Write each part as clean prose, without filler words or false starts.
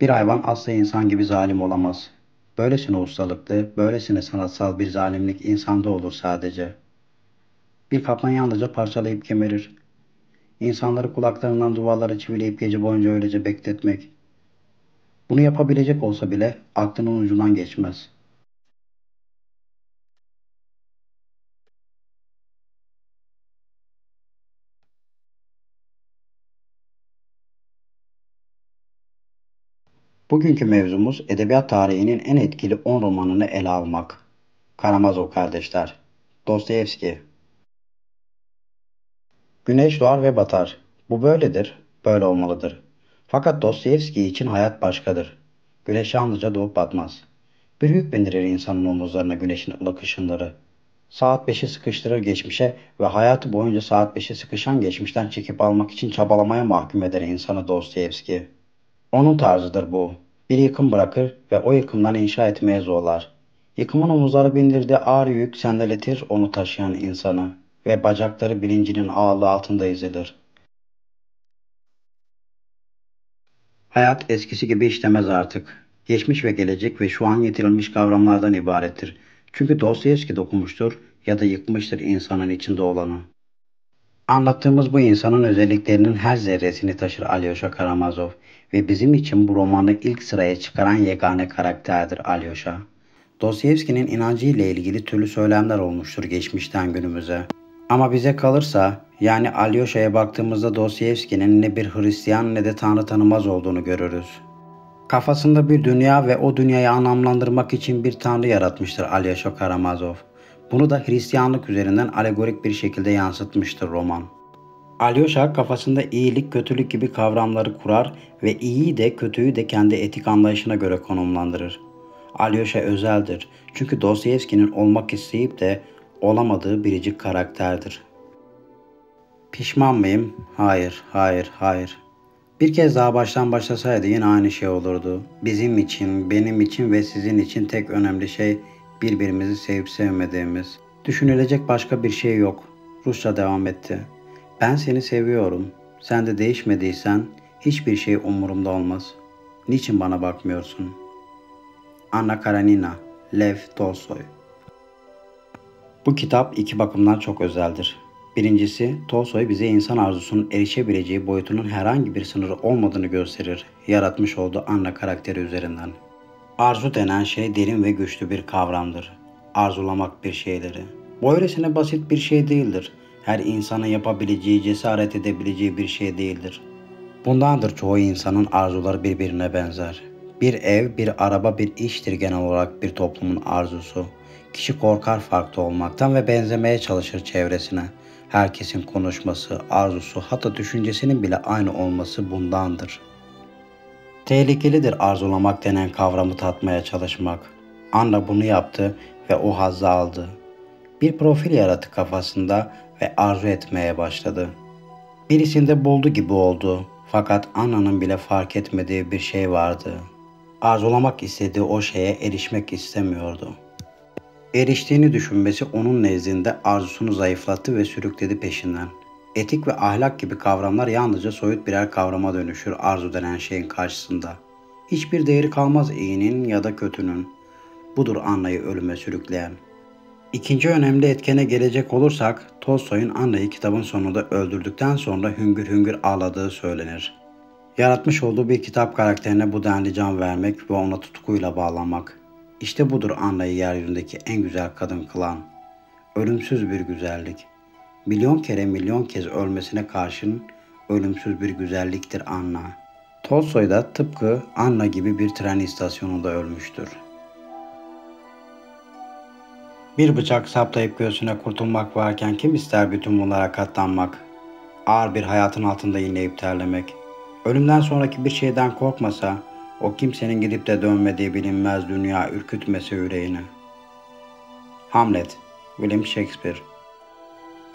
Bir hayvan asla insan gibi zalim olamaz. Böylesine ustalıklı, böylesine sanatsal bir zalimlik insanda olur sadece. Bir kaplan yalnızca parçalayıp kemirir. İnsanları kulaklarından duvarlara çivileyip gece boyunca öylece bekletmek. Bunu yapabilecek olsa bile aklının ucundan geçmez. Bugünkü mevzumuz edebiyat tarihinin en etkili 10 romanını ele almak. Karamazov kardeşler. Dostoyevski. Güneş doğar ve batar. Bu böyledir, böyle olmalıdır. Fakat Dostoyevski için hayat başkadır. Güneş yalnızca doğup batmaz. Bir yük bindirir insanın omuzlarına güneşin ılık ışınları. Saat 5'i sıkıştırır geçmişe ve hayatı boyunca saat 5'i sıkışan geçmişten çekip almak için çabalamaya mahkum eder insanı Dostoyevski. Onun tarzıdır bu. Bir yıkım bırakır ve o yıkımdan inşa etmeye zorlar. Yıkımın omuzlara bindirdiği ağır yük sendeletir onu taşıyan insanı ve bacakları bilincinin ağırlığı altında ezilir. Hayat eskisi gibi işlemez artık. Geçmiş ve gelecek ve şu an yitirilmiş kavramlardan ibarettir. Çünkü Dostoyevski dokunmuştur ya da yıkmıştır insanın içinde olanı. Anlattığımız bu insanın özelliklerinin her zerresini taşır Alyosha Karamazov ve bizim için bu romanı ilk sıraya çıkaran yegane karakterdir Alyosha. Dostoyevski'nin inancı ile ilgili türlü söylemler olmuştur geçmişten günümüze. Ama bize kalırsa yani Alyosha'ya baktığımızda Dostoyevski'nin ne bir Hristiyan ne de Tanrı tanımaz olduğunu görürüz. Kafasında bir dünya ve o dünyayı anlamlandırmak için bir tanrı yaratmıştır Alyosha Karamazov. Bunu da Hristiyanlık üzerinden alegorik bir şekilde yansıtmıştır roman. Alyosha kafasında iyilik, kötülük gibi kavramları kurar ve iyiyi de kötüyü de kendi etik anlayışına göre konumlandırır. Alyosha özeldir çünkü Dostoyevski'nin olmak isteyip de olamadığı biricik karakterdir. Pişman mıyım? Hayır, hayır, hayır. Bir kez daha baştan başlasaydı yine aynı şey olurdu. Bizim için, benim için ve sizin için tek önemli şey birbirimizi sevip sevmediğimiz. Düşünülecek başka bir şey yok. Rusça devam etti. Ben seni seviyorum. Sen de değişmediysen hiçbir şey umurumda olmaz. Niçin bana bakmıyorsun? Anna Karenina, Lev Tolstoy. Bu kitap iki bakımdan çok özeldir. Birincisi, Tolstoy bize insan arzusunun erişebileceği boyutunun herhangi bir sınırı olmadığını gösterir, yaratmış olduğu Anna karakteri üzerinden. Arzu denen şey derin ve güçlü bir kavramdır. Arzulamak bir şeyleri. Bu öylesine basit bir şey değildir. Her insanın yapabileceği, cesaret edebileceği bir şey değildir. Bundandır çoğu insanın arzuları birbirine benzer. Bir ev, bir araba, bir iştir genel olarak bir toplumun arzusu. Kişi korkar farklı olmaktan ve benzemeye çalışır çevresine. Herkesin konuşması, arzusu, hatta düşüncesinin bile aynı olması bundandır. Tehlikelidir arzulamak denen kavramı tatmaya çalışmak. Anna bunu yaptı ve o hazzı aldı. Bir profil yarattı kafasında ve arzu etmeye başladı. Birisinde buldu gibi oldu. Fakat Anna'nın bile fark etmediği bir şey vardı. Arzulamak istediği o şeye erişmek istemiyordu. Eriştiğini düşünmesi onun nezdinde arzusunu zayıflattı ve sürükledi peşinden. Etik ve ahlak gibi kavramlar yalnızca soyut birer kavrama dönüşür arzu denen şeyin karşısında. Hiçbir değeri kalmaz iyinin ya da kötünün. Budur Anna'yı ölüme sürükleyen. İkinci önemli etkene gelecek olursak, Tolstoy'un Anna'yı kitabın sonunda öldürdükten sonra hüngür hüngür ağladığı söylenir. Yaratmış olduğu bir kitap karakterine bu denli can vermek ve ona tutkuyla bağlanmak. İşte budur Anna'yı yeryüzündeki en güzel kadın kılan. Ölümsüz bir güzellik. Milyon kere milyon kez ölmesine karşın ölümsüz bir güzelliktir Anna. Tolstoy da tıpkı Anna gibi bir tren istasyonunda ölmüştür. Bir bıçak saplayıp göğsüne kurtulmak varken kim ister bütün bunlara katlanmak? Ağır bir hayatın altında inleyip terlemek. Ölümden sonraki bir şeyden korkmasa, o kimsenin gidip de dönmediği bilinmez dünya ürkütmese yüreğini. Hamlet, William Shakespeare.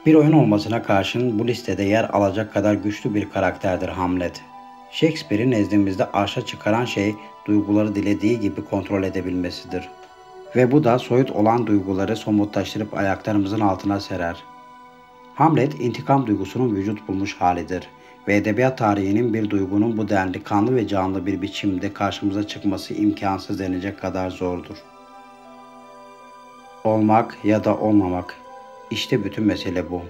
Bir oyun olmasına karşın bu listede yer alacak kadar güçlü bir karakterdir Hamlet. Shakespeare'i nezdimizde arşa çıkaran şey duyguları dilediği gibi kontrol edebilmesidir. Ve bu da soyut olan duyguları somutlaştırıp ayaklarımızın altına serer. Hamlet intikam duygusunun vücut bulmuş halidir ve edebiyat tarihinin bir duygunun bu denli kanlı ve canlı bir biçimde karşımıza çıkması imkansız denecek kadar zordur. Olmak ya da olmamak, işte bütün mesele bu.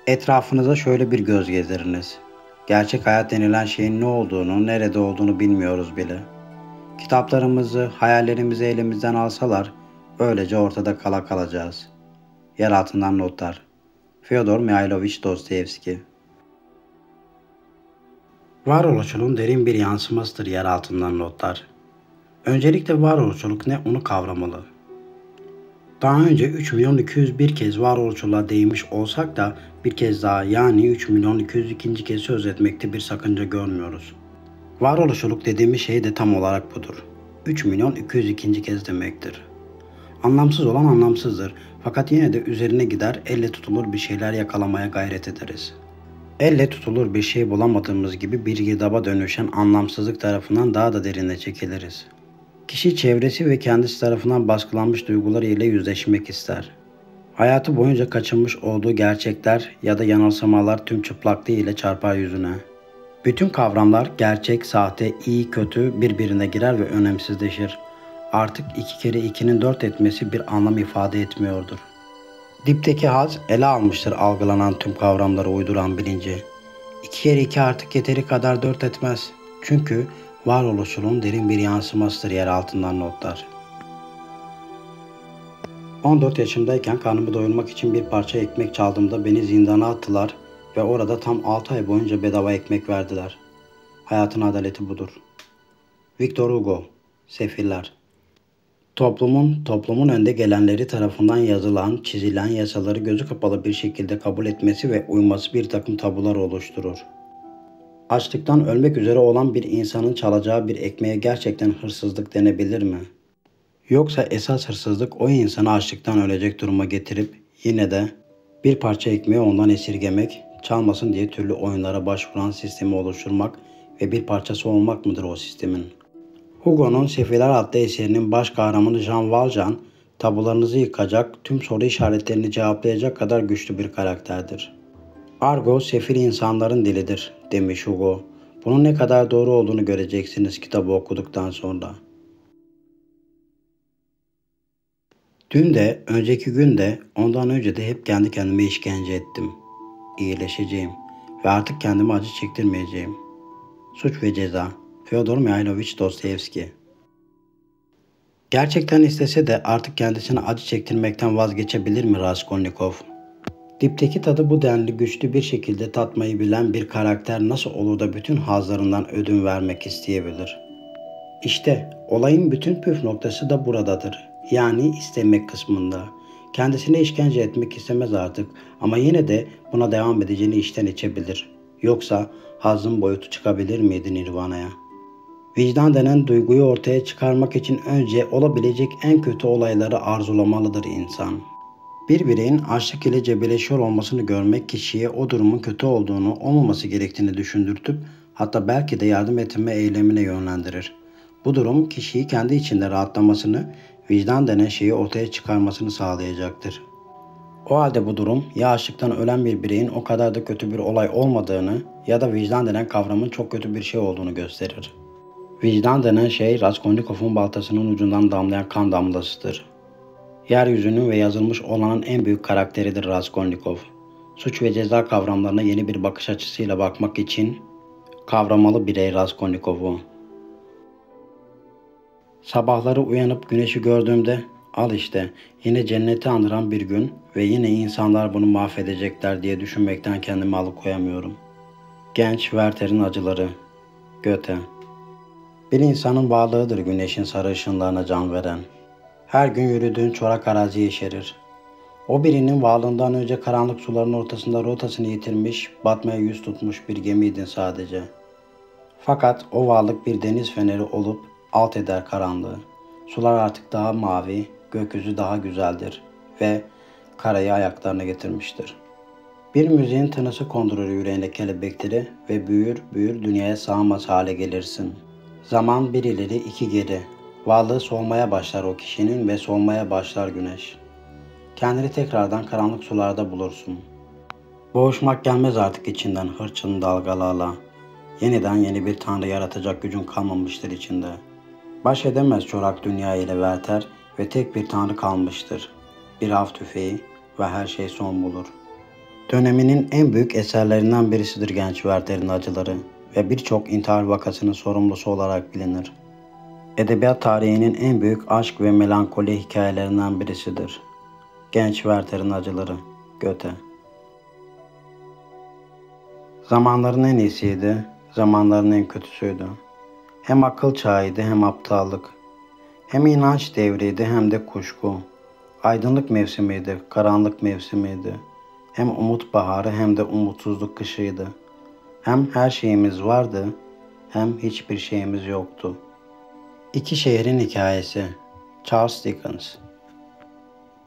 Etrafınıza şöyle bir göz gezdiriniz. Gerçek hayat denilen şeyin ne olduğunu, nerede olduğunu bilmiyoruz bile. Kitaplarımızı, hayallerimizi elimizden alsalar, öylece ortada kalacağız. Yer altından notlar. Fyodor Mihailovich Dostoyevski. Varoluşçuluğun derin bir yansımasıdır yer altından notlar. Öncelikle varoluşçuluk ne onu kavramalı. Daha önce 3.201 kez varoluşçuluğa değinmiş olsak da bir kez daha yani 3.202. kez söz etmekte bir sakınca görmüyoruz. Varoluşçuluk dediğimiz şey de tam olarak budur. 3.202. kez demektir. Anlamsız olan anlamsızdır fakat yine de üzerine gider elle tutulur bir şeyler yakalamaya gayret ederiz. Elle tutulur bir şey bulamadığımız gibi bir girdaba dönüşen anlamsızlık tarafından daha da derine çekiliriz. Kişi çevresi ve kendisi tarafından baskılanmış duyguları ile yüzleşmek ister. Hayatı boyunca kaçınmış olduğu gerçekler ya da yanılsamalar tüm çıplaklığı ile çarpar yüzüne. Bütün kavramlar gerçek, sahte, iyi, kötü birbirine girer ve önemsizleşir. Artık 2 kere 2'nin 4 etmesi bir anlam ifade etmiyordur. Dipteki haz ele almıştır algılanan tüm kavramları uyduran bilinci. 2 kere 2 artık yeteri kadar 4 etmez. Çünkü varoluşçuluğun derin bir yansımasıdır yer altından notlar. 14 yaşımdayken karnımı doyurmak için bir parça ekmek çaldığımda beni zindana attılar ve orada tam 6 ay boyunca bedava ekmek verdiler. Hayatın adaleti budur. Victor Hugo, Sefiller. Toplumun önde gelenleri tarafından yazılan, çizilen yasaları gözü kapalı bir şekilde kabul etmesi ve uyması bir takım tabular oluşturur. Açlıktan ölmek üzere olan bir insanın çalacağı bir ekmeğe gerçekten hırsızlık denebilir mi? Yoksa esas hırsızlık o insanı açlıktan ölecek duruma getirip yine de bir parça ekmeği ondan esirgemek, çalmasın diye türlü oyunlara başvuran sistemi oluşturmak ve bir parçası olmak mıdır o sistemin? Hugo'nun Sefiller adlı eserinin baş kahramanı Jean Valjean, tabularınızı yıkacak, tüm soru işaretlerini cevaplayacak kadar güçlü bir karakterdir. Argo, sefil insanların dilidir, demiş Hugo. Bunun ne kadar doğru olduğunu göreceksiniz kitabı okuduktan sonra. Dün de, önceki gün de, ondan önce de hep kendi kendime işkence ettim. İyileşeceğim ve artık kendime acı çektirmeyeceğim. Suç ve Ceza, Fyodor Mihailovich Dostoyevski. Gerçekten istese de artık kendisine acı çektirmekten vazgeçebilir mi Raskolnikov? Dipteki tadı bu denli güçlü bir şekilde tatmayı bilen bir karakter nasıl olur da bütün hazlarından ödün vermek isteyebilir? İşte olayın bütün püf noktası da buradadır. Yani istemek kısmında. Kendisine işkence etmek istemez artık ama yine de buna devam edeceğini içten içebilir. Yoksa hazın boyutu çıkabilir miydi Nirvana'ya? Vicdan denen duyguyu ortaya çıkarmak için önce olabilecek en kötü olayları arzulamalıdır insan. Bir bireyin açlık ile cebelleşiyor olmasını görmek kişiye o durumun kötü olduğunu, olmaması gerektiğini düşündürtüp hatta belki de yardım etme eylemine yönlendirir. Bu durum kişiyi kendi içinde rahatlamasını, vicdan denen şeyi ortaya çıkarmasını sağlayacaktır. O halde bu durum ya açlıktan ölen bir bireyin o kadar da kötü bir olay olmadığını ya da vicdan denen kavramın çok kötü bir şey olduğunu gösterir. Vicdan denen şey Raskolnikov'un baltasının ucundan damlayan kan damlasıdır. Yeryüzünün ve yazılmış olanın en büyük karakteridir Raskolnikov. Suç ve ceza kavramlarına yeni bir bakış açısıyla bakmak için kavramalı birey Raskolnikov'u. Sabahları uyanıp güneşi gördüğümde al işte yine cenneti andıran bir gün ve yine insanlar bunu mahvedecekler diye düşünmekten kendimi alıkoyamıyorum. Genç Werther'in acıları. Goethe. Bir insanın varlığıdır güneşin sarı ışınlarına can veren. Her gün yürüdüğün çorak arazi yeşerir. O birinin varlığından önce karanlık suların ortasında rotasını yitirmiş, batmaya yüz tutmuş bir gemiydin sadece. Fakat o varlık bir deniz feneri olup alt eder karanlığı. Sular artık daha mavi, gökyüzü daha güzeldir ve karayı ayaklarına getirmiştir. Bir müziğin tınısı kondurur yüreğine kelebekleri ve büyür büyür dünyaya sığamaz hale gelirsin. Zaman bir ileri iki geri, Varlığı solmaya başlar o kişinin ve solmaya başlar güneş. Kendini tekrardan karanlık sularda bulursun. Boğuşmak gelmez artık içinden hırçın dalgalarla. Yeniden yeni bir tanrı yaratacak gücün kalmamıştır içinde. Baş edemez çorak dünya ile Werther ve tek bir tanrı kalmıştır. Bir av tüfeği ve her şey son bulur. Döneminin en büyük eserlerinden birisidir genç Werther'in acıları ve birçok intihar vakasının sorumlusu olarak bilinir. Edebiyat tarihinin en büyük aşk ve melankoli hikayelerinden birisidir. Genç Werther'in acıları, Goethe. Zamanların en iyisiydi, zamanların en kötüsüydü. Hem akıl çağıydı hem aptallık. Hem inanç devriydi hem de kuşku. Aydınlık mevsimiydi, karanlık mevsimiydi. Hem umut baharı hem de umutsuzluk kışıydı. Hem her şeyimiz vardı hem hiçbir şeyimiz yoktu. İki şehrin hikayesi. Charles Dickens.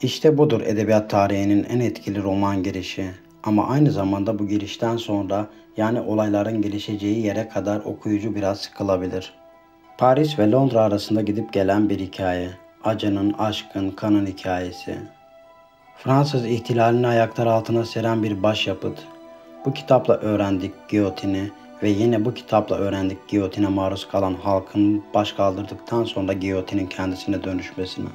İşte budur edebiyat tarihinin en etkili roman girişi. Ama aynı zamanda bu girişten sonra yani olayların gelişeceği yere kadar okuyucu biraz sıkılabilir. Paris ve Londra arasında gidip gelen bir hikaye. Acının, aşkın, kanın hikayesi. Fransız ihtilalini ayaklar altına seren bir başyapıt. Bu kitapla öğrendik giyotini ve yine bu kitapla öğrendik giyotine maruz kalan halkın baş kaldırdıktan sonra giyotinin kendisine dönüşmesini.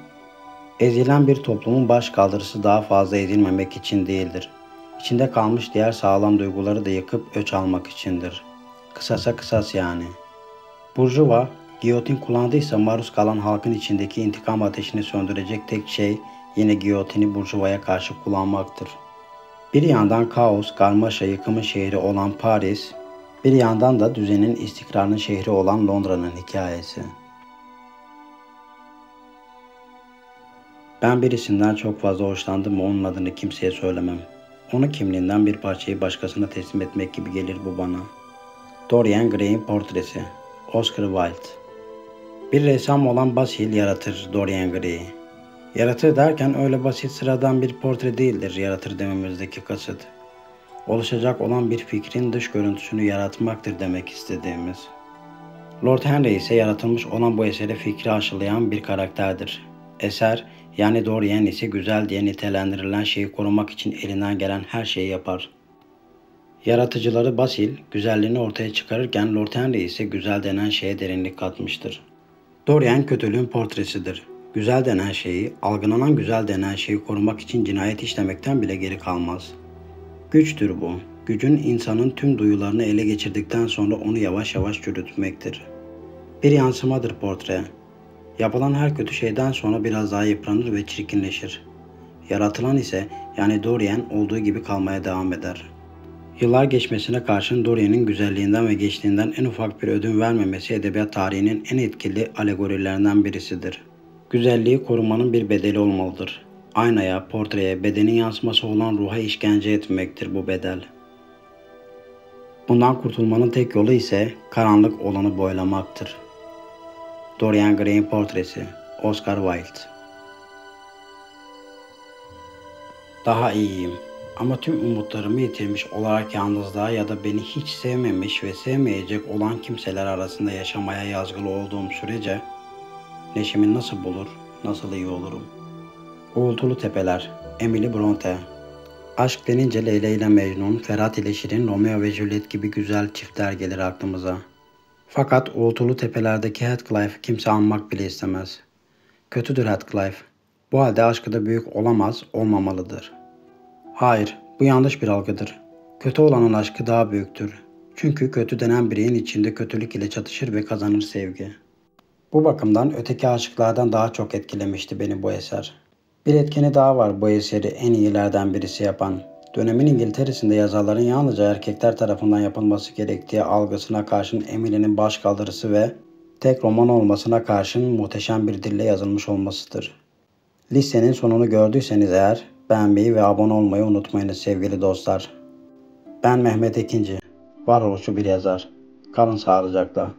Ezilen bir toplumun baş kaldırısı daha fazla ezilmemek için değildir. İçinde kalmış diğer sağlam duyguları da yıkıp öç almak içindir. Kısasa kısas yani. Burjuva, giyotin kullandıysa maruz kalan halkın içindeki intikam ateşini söndürecek tek şey yine giyotini burjuvaya karşı kullanmaktır. Bir yandan kaos, karmaşa, yıkımın şehri olan Paris, bir yandan da düzenin, istikrarın şehri olan Londra'nın hikayesi. Ben birisinden çok fazla hoşlandım ve onun adını kimseye söylemem. Onun kimliğinden bir parçayı başkasına teslim etmek gibi gelir bu bana. Dorian Gray'in portresi. Oscar Wilde. Bir ressam olan Basil yaratır Dorian Gray'i. Yaratır derken öyle basit sıradan bir portre değildir yaratır dememizdeki kasıt. Oluşacak olan bir fikrin dış görüntüsünü yaratmaktır demek istediğimiz. Lord Henry ise yaratılmış olan bu esere fikri aşılayan bir karakterdir. Eser, yani Dorian ise güzel diye nitelendirilen şeyi korumak için elinden gelen her şeyi yapar. Yaratıcıları Basil, güzelliğini ortaya çıkarırken Lord Henry ise güzel denen şeye derinlik katmıştır. Dorian kötülüğün portresidir. Güzel denen şeyi, algılanan güzel denen şeyi korumak için cinayet işlemekten bile geri kalmaz. Güçtür bu. Gücün insanın tüm duyularını ele geçirdikten sonra onu yavaş yavaş çürütmektir. Bir yansımadır portre. Yapılan her kötü şeyden sonra biraz daha yıpranır ve çirkinleşir. Yaratılan ise yani Dorian olduğu gibi kalmaya devam eder. Yıllar geçmesine karşın Dorian'ın güzelliğinden ve gençliğinden en ufak bir ödün vermemesi edebiyat tarihinin en etkili alegorilerinden birisidir. Güzelliği korumanın bir bedeli olmalıdır. Aynaya, portreye, bedenin yansıması olan ruha işkence etmektir bu bedel. Bundan kurtulmanın tek yolu ise karanlık olanı boylamaktır. Dorian Gray'in portresi, Oscar Wilde. Daha iyiyim ama tüm umutlarımı yitirmiş olarak yalnızlığa ya da beni hiç sevmemiş ve sevmeyecek olan kimseler arasında yaşamaya yazgılı olduğum sürece neşemi nasıl bulur, nasıl iyi olurum? Uğultulu Tepeler, Emily Bronte. Aşk denince Leyla ile Mecnun, Ferhat ile Şirin, Romeo ve Juliet gibi güzel çiftler gelir aklımıza. Fakat Uğultulu Tepeler'deki Heathcliffe'ı kimse anmak bile istemez. Kötüdür Heathcliff. Bu halde aşkı da büyük olamaz, olmamalıdır. Hayır, bu yanlış bir algıdır. Kötü olanın aşkı daha büyüktür. Çünkü kötü denen bireyin içinde kötülük ile çatışır ve kazanır sevgi. Bu bakımdan öteki aşıklardan daha çok etkilemişti beni bu eser. Bir etkeni daha var bu eseri en iyilerden birisi yapan. Dönemin İngiltere'sinde yazarların yalnızca erkekler tarafından yapılması gerektiği algısına karşın Emily'nin başkaldırısı ve tek roman olmasına karşın muhteşem bir dille yazılmış olmasıdır. Listenin sonunu gördüyseniz eğer beğenmeyi ve abone olmayı unutmayınız sevgili dostlar. Ben Mehmet Ekinci, varoluşçu bir yazar. Kalın sağlıcakla.